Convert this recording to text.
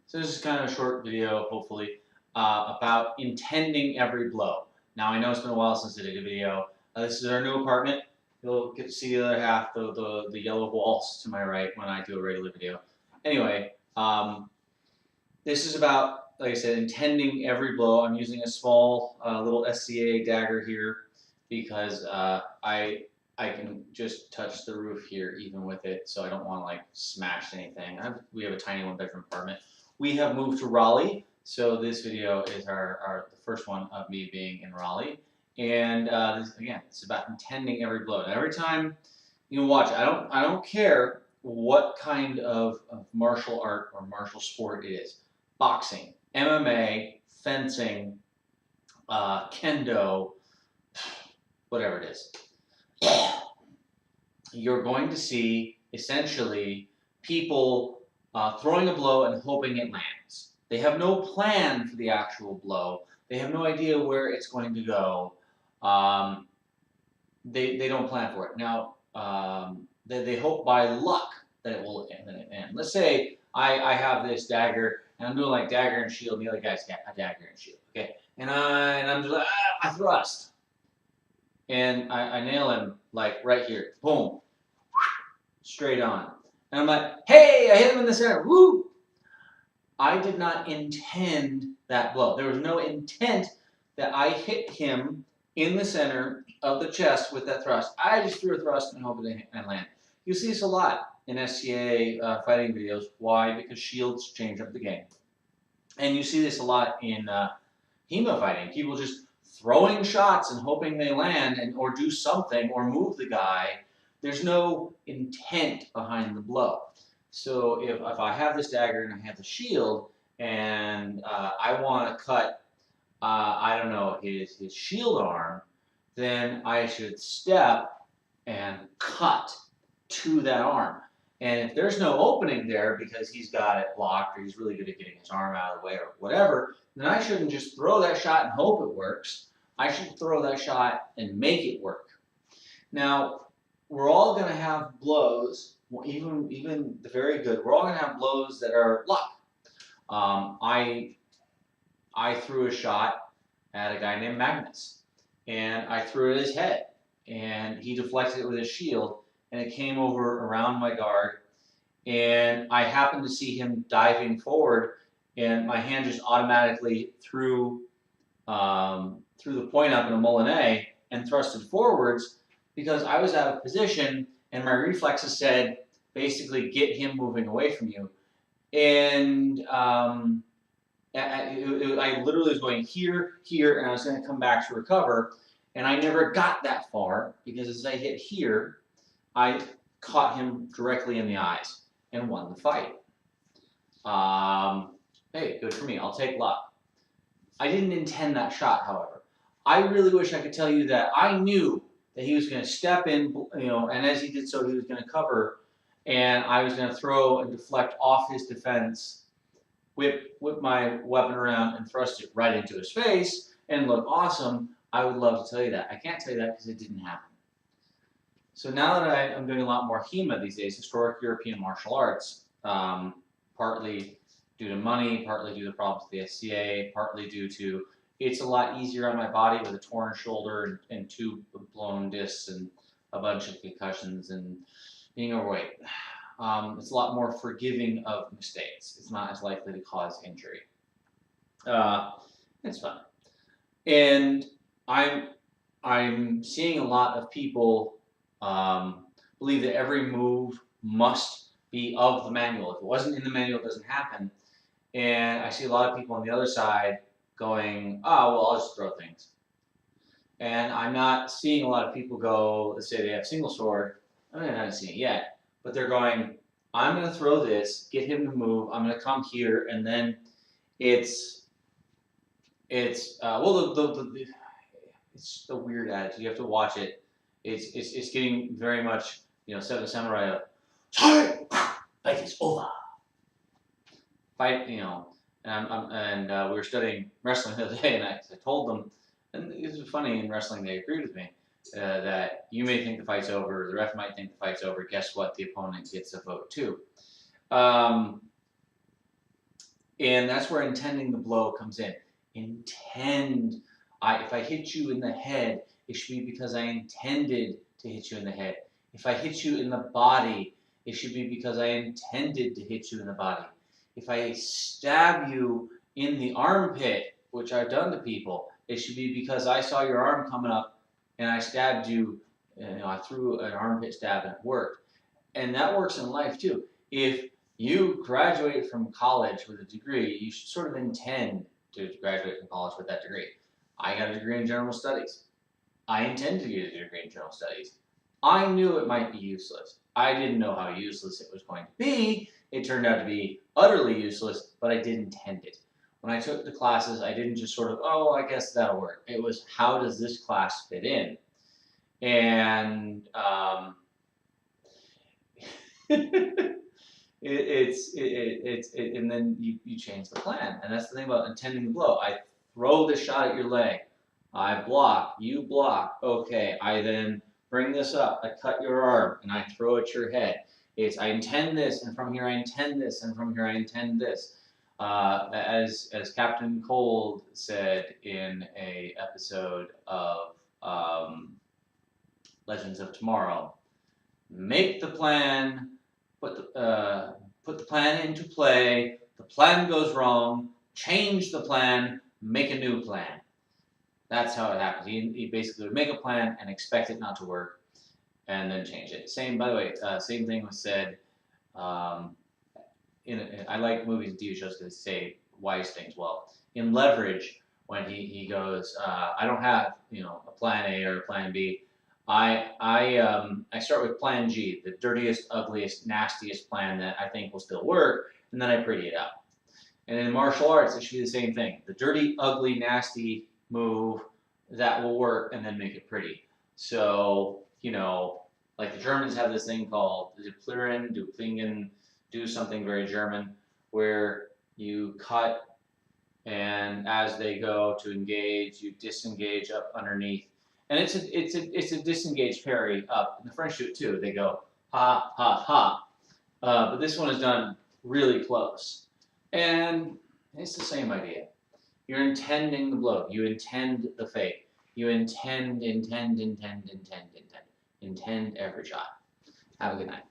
So this is kind of a short video, hopefully, about intending every blow. Now I know it's been a while since I did a video. This is our new apartment. You'll get to see the other half, the yellow walls to my right when I do a regular video. Anyway, this is about, like I said, intending every blow. I'm using a small little SCA dagger here because I can just touch the roof here even with it, so I don't want to like smash anything. We have a tiny one-bedroom apartment. We have moved to Raleigh, so this video is the first one of me being in Raleigh. And this, again, it's about intending every blow. And every time you watch it, I don't care what kind of martial art or martial sport it is. Boxing, MMA, fencing, kendo, whatever it is. You're going to see essentially people throwing a blow and hoping it lands. They have no plan for the actual blow. They have no idea where it's going to go. They don't plan for it. Now, they hope by luck that it will end. Let's say I have this dagger, and I'm doing like dagger and shield, and the other guy's got a dagger and shield, okay? And I'm just like, I thrust. And I nail him like right here. Boom. Straight on. And I'm like, hey, I hit him in the center. Woo! I did not intend that blow. There was no intent that I hit him in the center of the chest with that thrust. I just threw a thrust and hoped it land. You see this a lot in SCA fighting videos. Why? Because shields change up the game. And you see this a lot in HEMA fighting. People just throwing shots and hoping they land or do something or move the guy. There's no intent behind the blow. So if I have this dagger and I have the shield and I want to cut, I don't know, his shield arm, then I should step and cut to that arm. And if there's no opening there because he's got it blocked or he's really good at getting his arm out of the way or whatever, then I shouldn't just throw that shot and hope it works. I should throw that shot and make it work. Now, we're all going to have blows, even the very good. We're all going to have blows that are luck. I threw a shot at a guy named Magnus, and I threw it at his head, and he deflected it with his shield, and it came over around my guard, and I happened to see him diving forward, and my hand just automatically threw the point up in a Molinet and thrusted forwards because I was out of position and my reflexes said, basically, get him moving away from you. And I literally was going here, here, and I was going to come back to recover. And I never got that far because as I hit here, I caught him directly in the eyes and won the fight. Hey, good for me. I'll take luck. I didn't intend that shot, however. I really wish I could tell you that I knew that he was going to step in, and as he did so, he was going to cover, and I was going to throw and deflect off his defense, whip my weapon around, and thrust it right into his face, and look awesome. I would love to tell you that. I can't tell you that because it didn't happen. So now that I'm doing a lot more HEMA these days, historic European martial arts, partly due to money, partly due to problems with the SCA, partly due to it's a lot easier on my body with a torn shoulder and two blown discs and a bunch of concussions and being overweight. It's a lot more forgiving of mistakes. It's not as likely to cause injury. It's fun. And I'm seeing a lot of people believe that every move must be of the manual. If it wasn't in the manual, it doesn't happen. And I see a lot of people on the other side going, oh, well, I'll just throw things. And I'm not seeing a lot of people go, let's say they have single sword. I mean, I haven't seen it yet, but they're going, I'm going to throw this, get him to move, I'm going to come here, and then it's it's a weird attitude. You have to watch it. It's getting very much, Seven Samurai. Fight is over. Fight, and we were studying wrestling the other day, and I told them, and it was funny in wrestling, they agreed with me, that you may think the fight's over, the ref might think the fight's over, guess what, the opponent gets a vote too. And that's where intending the blow comes in. Intend. If I hit you in the head, it should be because I intended to hit you in the head. If I hit you in the body, it should be because I intended to hit you in the body. If I stab you in the armpit, which I've done to people, it should be because I saw your arm coming up and I stabbed you. I threw an armpit stab and it worked. And that works in life too. If you graduate from college with a degree, you should sort of intend to graduate from college with that degree. I got a degree in general studies. I intended to get a degree in general studies. I knew it might be useless. I didn't know how useless it was going to be. It turned out to be utterly useless, but I did intend it. When I took the classes, I didn't just sort of, oh, I guess that'll work. It was, how does this class fit in? And and then you change the plan, and that's the thing about intending the blow. I throw this shot at your leg, I block, you block. Okay, I then bring this up, I cut your arm, and I throw at your head. It's I intend this, and from here I intend this, and from here I intend this. As Captain Cold said in a episode of Legends of Tomorrow, make the plan, put the plan into play. The plan goes wrong. Change the plan. Make a new plan. That's how it happens. He basically would make a plan and expect it not to work, and then change it. Same, by the way, same thing was said. Um, I like movies and TV shows because they say wise things well. In Leverage, when he goes, I don't have a plan A or a plan B. I start with plan G, the dirtiest, ugliest, nastiest plan that I think will still work, and then I pretty it up. And in martial arts, it should be the same thing. The dirty, ugly, nasty move that will work, and then make it pretty. So, like the Germans have this thing called Duplieren, Duplingen, do something very German, where you cut and as they go to engage, you disengage up underneath. And it's a disengaged parry up. And the French do it too. They go ha ha ha. But this one is done really close. And it's the same idea. You're intending the blow. You intend the fake. You intend every shot. Have a good night.